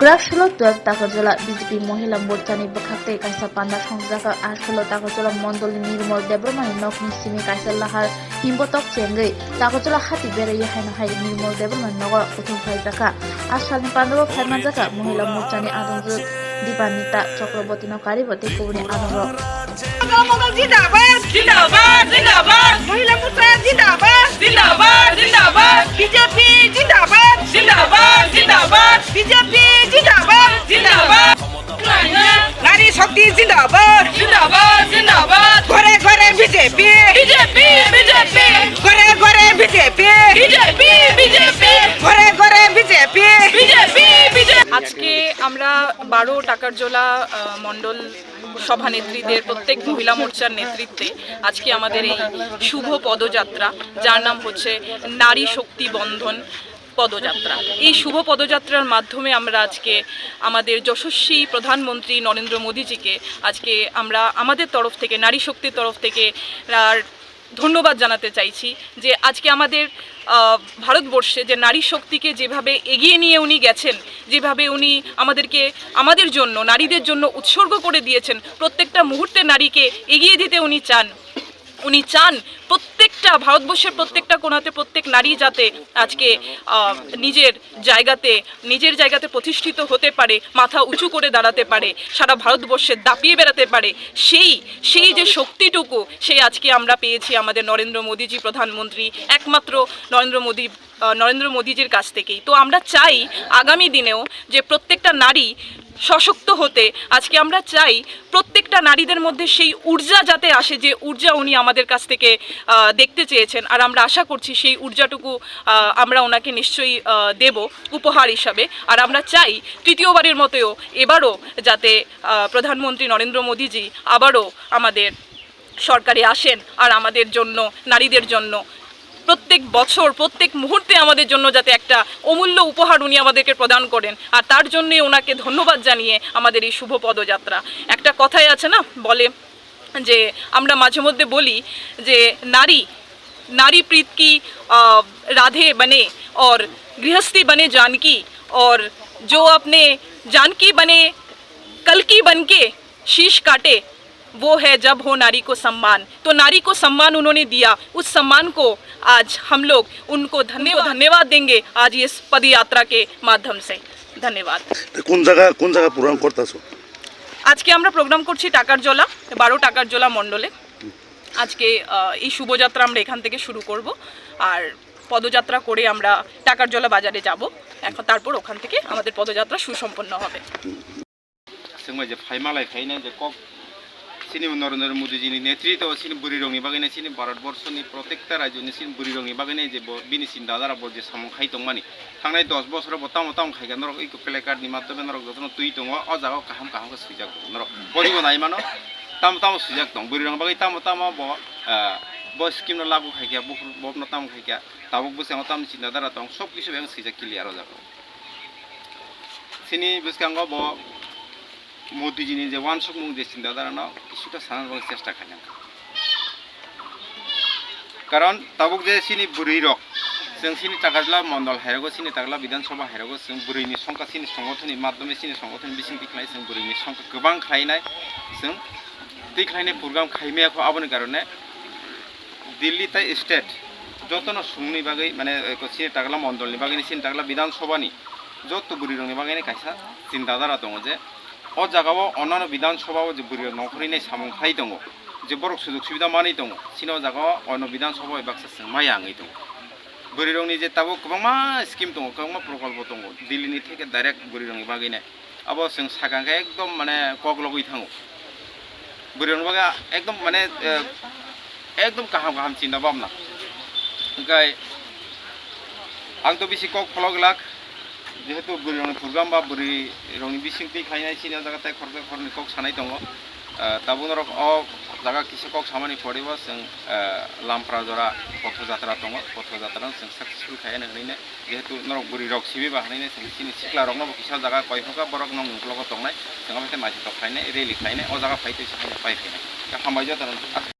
Grashlo 12 Takarjola BJP Mohila Morchani Bakhate Kaisa Panda Songjaka Ashlo Takarjola Mondol Nirmol Debromani Nokni Simi Kaisa Lahar Himbotok Chengai Takarjola Hati Bere Haina Hai Nirmol Debromani Noga Utum Faizaka Ashal Pandavo Fermanjaka Mohila Morchani Adonju Dipanita Chakraborty Karibati Kubni Adonro जिंदाबाद जिंदाबाद जिंदाबाद महिला मोर्चा जिंदाबाद जिंदाबाद जिंदाबाद BJP जिंदाबाद जिंदाबाद जिंदाबाद बीजेपी जिंदाबाद जिंदाबाद नारी शक्ति जिंदाबाद जिंदाबाद जिंदाबाद घरे घरे बीजेपी बीजेपी बीजेपी घरे घरे बीजेपी बीजेपी बीजेपी घरे घरे बीजेपी बीजेपी बीजेपी আজকে আমরা 12 টাকারজোলা মণ্ডল সভানেত্রীদের প্রত্যেক মহিলা মোর্চার নেতৃত্বে আজকে আমাদের এই শুভ পদযাত্রা যার নাম হচ্ছে নারী শক্তি বন্ধন পদযাত্রা। এই শুভ পদযাত্রার মাধ্যমে আমরা আজকে আমাদের যশস্বী প্রধানমন্ত্রী নরেন্দ্র মোদীজিকে আজকে আমরা আমাদের তরফ থেকে নারী শক্তির তরফ থেকে ধন্যবাদ জানাতে চাইছি যে আজকে আমাদের ভারতবর্ষে যে নারী শক্তিকে যেভাবে এগিয়ে নিয়ে উনি গেছেন, যেভাবে উনি আমাদেরকে আমাদের জন্য নারীদের জন্য উৎসর্গ করে দিয়েছেন, প্রত্যেকটা মুহূর্তে নারীকে এগিয়ে দিতে উনি চান প্রত্যেকটা ভারতবর্ষের প্রত্যেকটা কোণাতে প্রত্যেক নারী যাতে আজকে নিজের জায়গাতে প্রতিষ্ঠিত হতে পারে, মাথা উঁচু করে দাঁড়াতে পারে, সারা ভারতবর্ষে দাপিয়ে বেড়াতে পারে, সেই যে শক্তিটুকু সেই আজকে আমরা পেয়েছি আমাদের নরেন্দ্র মোদীজি প্রধানমন্ত্রী একমাত্র নরেন্দ্র মোদীজির কাছ থেকেই। তো আমরা চাই আগামী দিনেও যে প্রত্যেকটা নারী সশক্ত হতে। আজকে আমরা চাই প্রত্যেকটা নারীদের মধ্যে সেই ঊর্জা যাতে আসে, যে ঊর্জা উনি আমাদের কাছ থেকে দেখতে চেয়েছেন, আর আমরা আশা করছি সেই ঊর্জাটুকু আমরা ওনাকে নিশ্চয়ই দেব উপহার হিসাবে। আর আমরা চাই তৃতীয়বারের মতোও এবারও যাতে প্রধানমন্ত্রী নরেন্দ্র মোদীজি আবারও আমাদের সরকারে আসেন আর আমাদের জন্য, নারীদের জন্য প্রত্যেক বছর প্রত্যেক মুহূর্তে আমাদের জন্য যাতে একটা অমূল্য উপহার উনি আমাদেরকে প্রদান করেন। আর তার জন্যই ওনাকে ধন্যবাদ জানিয়ে আমাদের এই শুভ পদযাত্রা। একটা কথাই আছে না, বলে যে আমরা মাঝে মধ্যে বলি যে নারী प्रीत की राधे बने और गृहस्थी बने जानकी, और जो अपने जानकी बने कल्कि बन के शीश काटे वो है जब हो नारी को सम्मान। तो नारी को सम्मान उन्होंने दिया, उस सम्मान को आज हम लोग उनको धन्यवाद देंगे आज इस पद यात्रा के माध्यम से। धन्यवाद। কোন জায়গা প্রোগ্রাম করতেছো? আজকে আমরা প্রোগ্রাম করছি টাকারজোলা 12 টাকারজোলা মণ্ডলে। আজকে এই শুভযাত্রা আমরা এখান থেকে শুরু করব, আর পদযাত্রা করে আমরা টাকারজোলা বাজারে যাব। এখন তারপর ওখান থেকে আমাদের পদযাত্রা সুসম্পন্ন হবে। सिनी नरेंद्र मोदीजीनि नेतृत्व सिनी बुरी रंगनि बागैनो सिनी भारतबर्षनि प्रत्येकटा राज्योनि सिनी बुरी रंगनि बागैनो जे बिनि चिन्ता धाराबो जे सामखाय दंमानि थांनाय 10 बोसोराव ताम खायगा नरक इको प्ले कार्डनि माध्यमे नरक जतन तुइ दङ अ जागाव काहाम सुइजाक नरक बरिबो नाय मानो ताम सुइजाक दं बुरी रंग बागै ताम ब स्किम न लागु खायगा बबन ताम खायगा ताबुक बसेंग ताम चिन्ता धारा दं सब किछु बें सुइजाक क्लियर जागो सिनी बिसकांगो ब मोदीजीनि जे वानसक मुं जे चिन्ता धारा কিছুটা সানার চেষ্টা খাই কারণ তাবুক যে সিনি বুড়ি রক जों सिनी टाकारजोला मण्डल हायरागो सिनी टाकारजोला विधानसभा हायरागो जों बुरैनि संख्या सिनी संगठननि माध्यमे सिनी संगठन बिसिंथि खालाय जों बुरैनि संख्या गोबां खालायनाय जों दै खालायनाय प्रग्राम खायमायाखौ आबोनि कारणे दिल्ली ताइ स्टेट जतन सुंनि बागै माने सिनी टाकारजोला मण्डलनि बागैनि सिनी टाकारजोला विधानसभानि जत बुरै रंनि बागैनि कायसा चिन्ताधारा दङ जे अ जागाव अन्यान्य विधानसभाव जे बुरै नखरैनाय सामंखाय दङ जे बरक सुजुग सुबिदा मानि दङ सिनो जागाव अन्य विधानसभा बाक्सा मायाङै दङ बुरै रंनि जे ताबो गोबां स्किम दङ गोबां प्रकल्प दङ दिल्लीनि থেকে डाइरेक्ट बुरै रंनि बागैनो अब जों सागांखा एकदम माने कगलगै थाङो बुरै रंनि बागै एकदम माने एकदम गाहाम चिन्ता भावना ओंखाय आंथ' बेसि कक फलगलाक जेहेतु बुरै रंनि प्रग्राम बा बुरै रंनि बिसिंथि खायनाय सिनिया जागाथाय खरनि कक सानाय दङ ताबो नरक अ जागा किसे कक सामानि पड़ेबा जों लामफ्रा जरा पथजात्रा दङ पथजात्रा जों साक्सेसफुल खायनो हरैनो जेहेतु नरक बुरै रक सिबि बाहायनाय जों सिनि सिख्ला रकनो किसा जागा कयफका बरक नंग नंगलग दंनाय जों माथे माथि खायनाय रेलि खायनाय अ जागा फायते साखाय फायफैनाय हामबाय जादों।